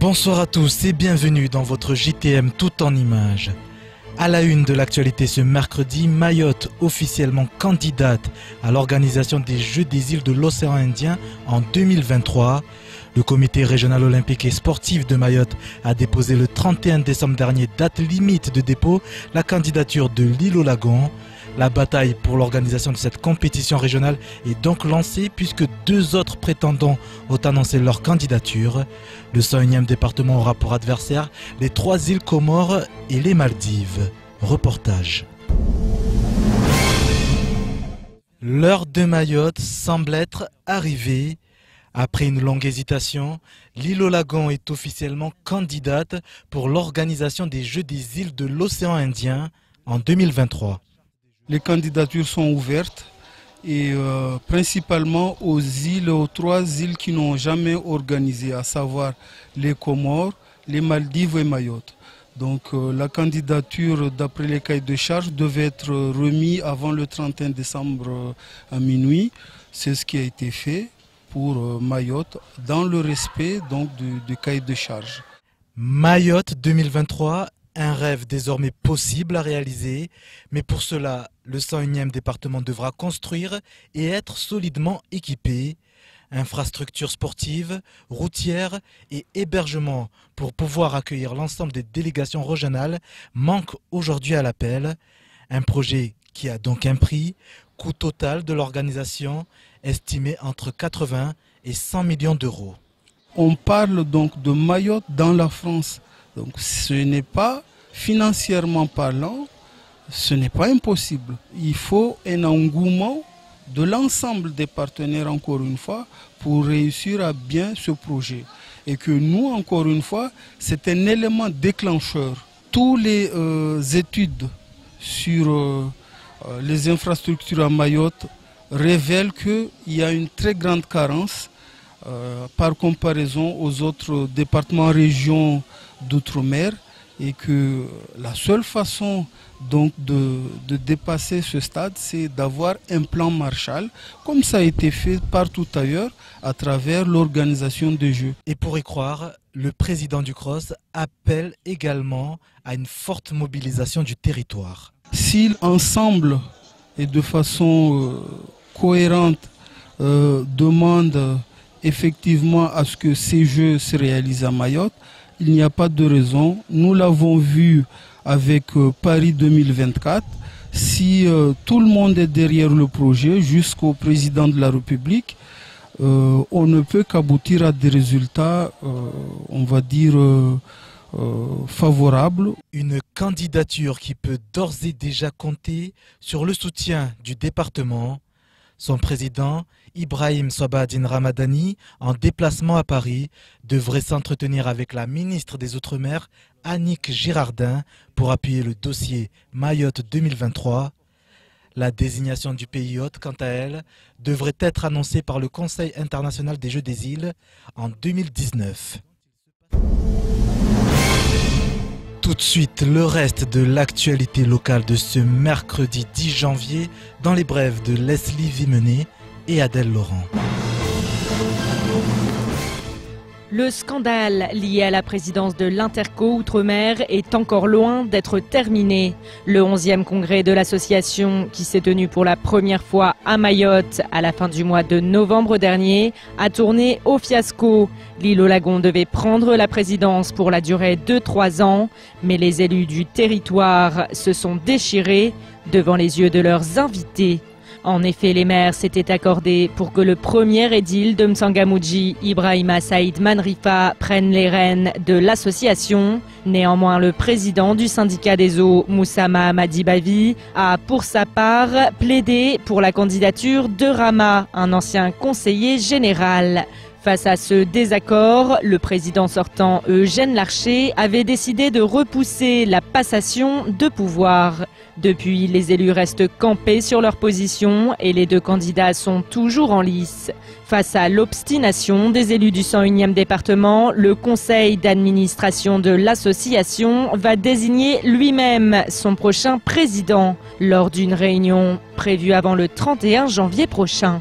Bonsoir à tous et bienvenue dans votre JTM tout en images. À la une de l'actualité ce mercredi, Mayotte officiellement candidate à l'organisation des Jeux des îles de l'océan Indien en 2023. Le comité régional olympique et sportif de Mayotte a déposé le 31 décembre dernier, date limite de dépôt, la candidature de l'île au lagon. La bataille pour l'organisation de cette compétition régionale est donc lancée puisque deux autres prétendants ont annoncé leur candidature. Le 101e département aura pour adversaire les 3 îles Comores et les Maldives. Reportage. L'heure de Mayotte semble être arrivée. Après une longue hésitation, l'île au lagon est officiellement candidate pour l'organisation des Jeux des îles de l'océan Indien en 2023. Les candidatures sont ouvertes et principalement aux 3 îles qui n'ont jamais organisé, à savoir les Comores, les Maldives et Mayotte. Donc la candidature, d'après les cahiers de charges, devait être remise avant le 31 décembre à minuit. C'est ce qui a été fait pour Mayotte, dans le respect donc, du cahier de charges. Mayotte 2023, un rêve désormais possible à réaliser, mais pour cela, le 101e département devra construire et être solidement équipé. Infrastructures sportives, routières et hébergement pour pouvoir accueillir l'ensemble des délégations régionales manquent aujourd'hui à l'appel. Un projet qui a donc un prix, coût total de l'organisation estimé entre 80 et 100 millions d'euros. On parle donc de Mayotte dans la France. Donc ce n'est pas, financièrement parlant, ce n'est pas impossible. Il faut un engouement de l'ensemble des partenaires, encore une fois, pour réussir à bien ce projet. Et que nous, encore une fois, c'est un élément déclencheur. Toutes les études sur les infrastructures à Mayotte révèlent qu'il y a une très grande carence par comparaison aux autres départements, régions d'outre-mer, et que la seule façon donc de dépasser ce stade, c'est d'avoir un plan Marshall, comme ça a été fait partout ailleurs à travers l'organisation des Jeux. Et pour y croire, le président du CROSS appelle également à une forte mobilisation du territoire. Si ensemble et de façon cohérente demande effectivement à ce que ces Jeux se réalisent à Mayotte, il n'y a pas de raison. Nous l'avons vu avec Paris 2024. Si tout le monde est derrière le projet, jusqu'au président de la République, on ne peut qu'aboutir à des résultats, on va dire, favorables. Une candidature qui peut d'ores et déjà compter sur le soutien du département. Son président, Ibrahim Sobadine Ramadani, en déplacement à Paris, devrait s'entretenir avec la ministre des Outre-mer, Annick Girardin, pour appuyer le dossier Mayotte 2023. La désignation du pays hôte, quant à elle, devrait être annoncée par le Conseil international des Jeux des îles en 2019. Tout de suite, le reste de l'actualité locale de ce mercredi 10 janvier dans les brèves de Leslie Vimenet et Adèle Laurent. Le scandale lié à la présidence de l'Interco Outre-mer est encore loin d'être terminé. Le 11e congrès de l'association, qui s'est tenu pour la première fois à Mayotte à la fin du mois de novembre dernier, a tourné au fiasco. L'île au lagon devait prendre la présidence pour la durée de 3 ans, mais les élus du territoire se sont déchirés devant les yeux de leurs invités. En effet, les maires s'étaient accordés pour que le premier édile de M'Tsangamouji, Ibrahima Saïd Manrifa, prenne les rênes de l'association. Néanmoins, le président du syndicat des eaux, Moussa Mahamadi Bavi, a pour sa part plaidé pour la candidature de Rama, un ancien conseiller général. Face à ce désaccord, le président sortant Eugène Larcher avait décidé de repousser la passation de pouvoir. Depuis, les élus restent campés sur leur position et les 2 candidats sont toujours en lice. Face à l'obstination des élus du 101e département, le conseil d'administration de l'association va désigner lui-même son prochain président lors d'une réunion prévue avant le 31 janvier prochain.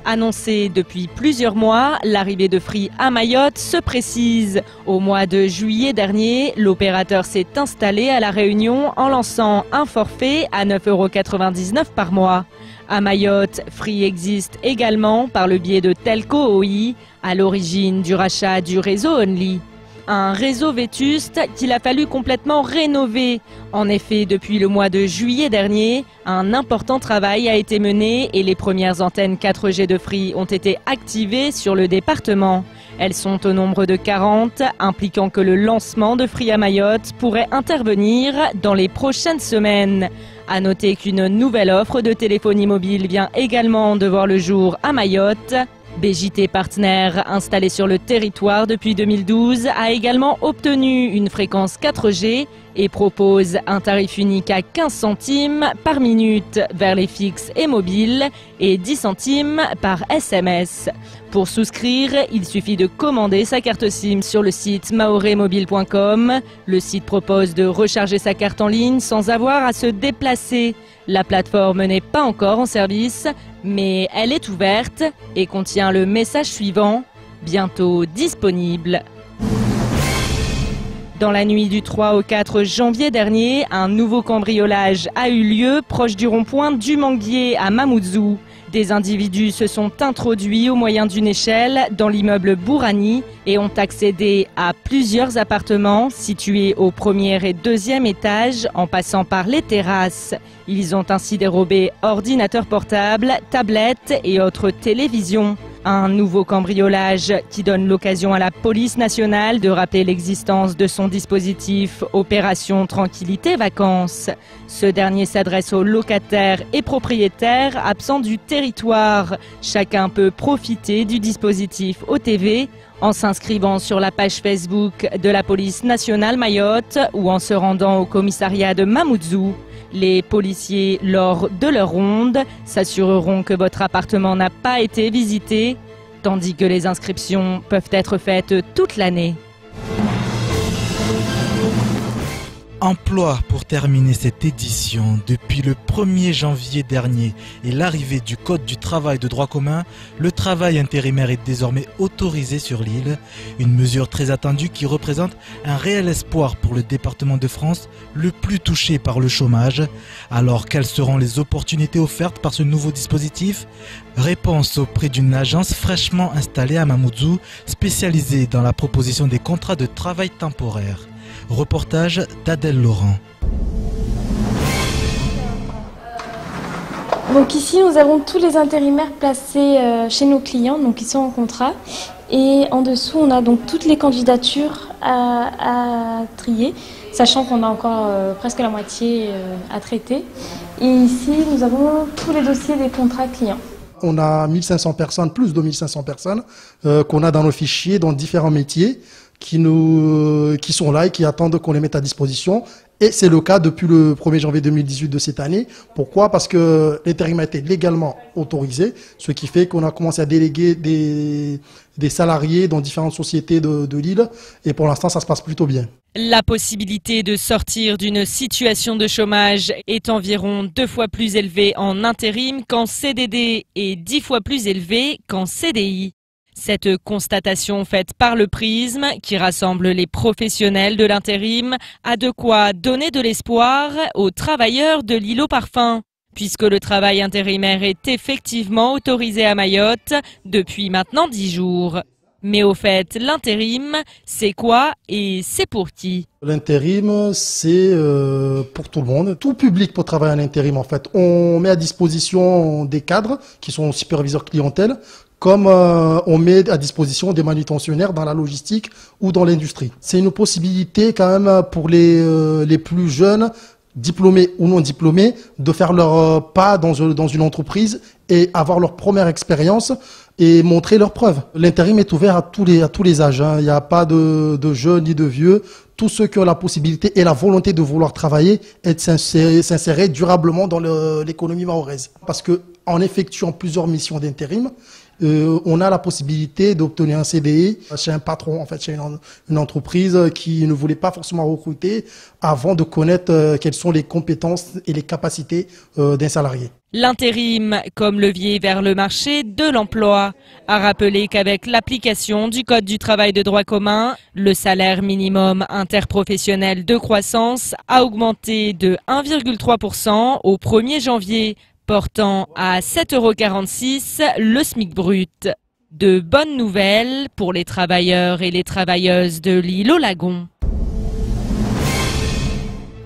Annoncée depuis plusieurs mois, l'arrivée de Free à Mayotte se précise. Au mois de juillet dernier, l'opérateur s'est installé à La Réunion en lançant un forfait à 9,99 € par mois. À Mayotte, Free existe également par le biais de Telco OI, à l'origine du rachat du réseau Only. Un réseau vétuste qu'il a fallu complètement rénover. En effet, depuis le mois de juillet dernier, un important travail a été mené et les premières antennes 4G de Free ont été activées sur le département. Elles sont au nombre de 40, impliquant que le lancement de Free à Mayotte pourrait intervenir dans les prochaines semaines. À noter qu'une nouvelle offre de téléphonie mobile vient également de voir le jour à Mayotte. BJT Partner, installé sur le territoire depuis 2012, a également obtenu une fréquence 4G et propose un tarif unique à 15 centimes par minute vers les fixes et mobiles et 10 centimes par SMS. Pour souscrire, il suffit de commander sa carte SIM sur le site maoremobile.com. Le site propose de recharger sa carte en ligne sans avoir à se déplacer. La plateforme n'est pas encore en service, mais elle est ouverte et contient le message suivant, bientôt disponible. Dans la nuit du 3 au 4 janvier dernier, un nouveau cambriolage a eu lieu proche du rond-point du Manguier à Mamoudzou. Des individus se sont introduits au moyen d'une échelle dans l'immeuble Bourani et ont accédé à plusieurs appartements situés au premier et deuxième étage en passant par les terrasses. Ils ont ainsi dérobé ordinateurs portables, tablettes et autres télévisions. Un nouveau cambriolage qui donne l'occasion à la police nationale de rappeler l'existence de son dispositif Opération Tranquillité Vacances. Ce dernier s'adresse aux locataires et propriétaires absents du territoire. Chacun peut profiter du dispositif OTV en s'inscrivant sur la page Facebook de la police nationale Mayotte ou en se rendant au commissariat de Mamoudzou. Les policiers, lors de leur ronde, s'assureront que votre appartement n'a pas été visité, tandis que les inscriptions peuvent être faites toute l'année. Emploi pour terminer cette édition. Depuis le 1er janvier dernier et l'arrivée du Code du travail de droit commun, le travail intérimaire est désormais autorisé sur l'île. Une mesure très attendue qui représente un réel espoir pour le département de France, le plus touché par le chômage. Alors, quelles seront les opportunités offertes par ce nouveau dispositif? Réponse auprès d'une agence fraîchement installée à Mamoudzou, spécialisée dans la proposition des contrats de travail temporaire. Reportage d'Adèle Laurent. Donc ici nous avons tous les intérimaires placés chez nos clients, donc ils sont en contrat. Et en dessous on a donc toutes les candidatures à trier, sachant qu'on a encore presque la moitié à traiter. Et ici nous avons tous les dossiers des contrats clients. On a 1500 personnes, plus de 1500 personnes qu'on a dans nos fichiers, dans différents métiers, qui sont là et qui attendent qu'on les mette à disposition. Et c'est le cas depuis le 1er janvier 2018 de cette année. Pourquoi? Parce que l'intérim a été légalement autorisé, ce qui fait qu'on a commencé à déléguer des salariés dans différentes sociétés de l'île. Et pour l'instant, ça se passe plutôt bien. La possibilité de sortir d'une situation de chômage est environ 2 fois plus élevée en intérim qu'en CDD et 10 fois plus élevée qu'en CDI. Cette constatation faite par le Prisme, qui rassemble les professionnels de l'intérim, a de quoi donner de l'espoir aux travailleurs de l'île aux parfums, puisque le travail intérimaire est effectivement autorisé à Mayotte depuis maintenant 10 jours. Mais au fait, l'intérim, c'est quoi et c'est pour qui? L'intérim, c'est pour tout le monde. Tout public peut travailler en intérim, en fait. On met à disposition des cadres qui sont superviseurs clientèle, comme on met à disposition des manutentionnaires dans la logistique ou dans l'industrie. C'est une possibilité quand même pour les plus jeunes, diplômés ou non diplômés, de faire leur pas dans une entreprise et avoir leur première expérience et montrer leurs preuves. L'intérim est ouvert à tous les âges, hein. Il n'y a pas de jeunes ni de vieux. Tous ceux qui ont la possibilité et la volonté de vouloir travailler et de s'insérer durablement dans l'économie mahoraise. Parce que en effectuant plusieurs missions d'intérim, on a la possibilité d'obtenir un CDI chez un patron, en fait, chez une entreprise qui ne voulait pas forcément recruter avant de connaître quelles sont les compétences et les capacités d'un salarié. L'intérim comme levier vers le marché de l'emploi a rappelé qu'avec l'application du Code du travail de droit commun, le salaire minimum interprofessionnel de croissance a augmenté de 1,3% au 1er janvier, portant à 7,46 € le SMIC brut. De bonnes nouvelles pour les travailleurs et les travailleuses de l'île aux Lagons.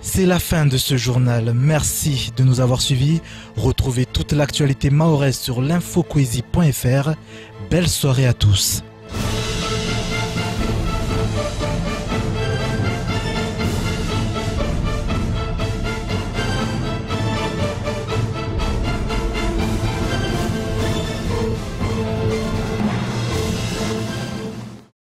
C'est la fin de ce journal. Merci de nous avoir suivis. Retrouvez toute l'actualité mahoraise sur l'infoquezy.fr. Belle soirée à tous.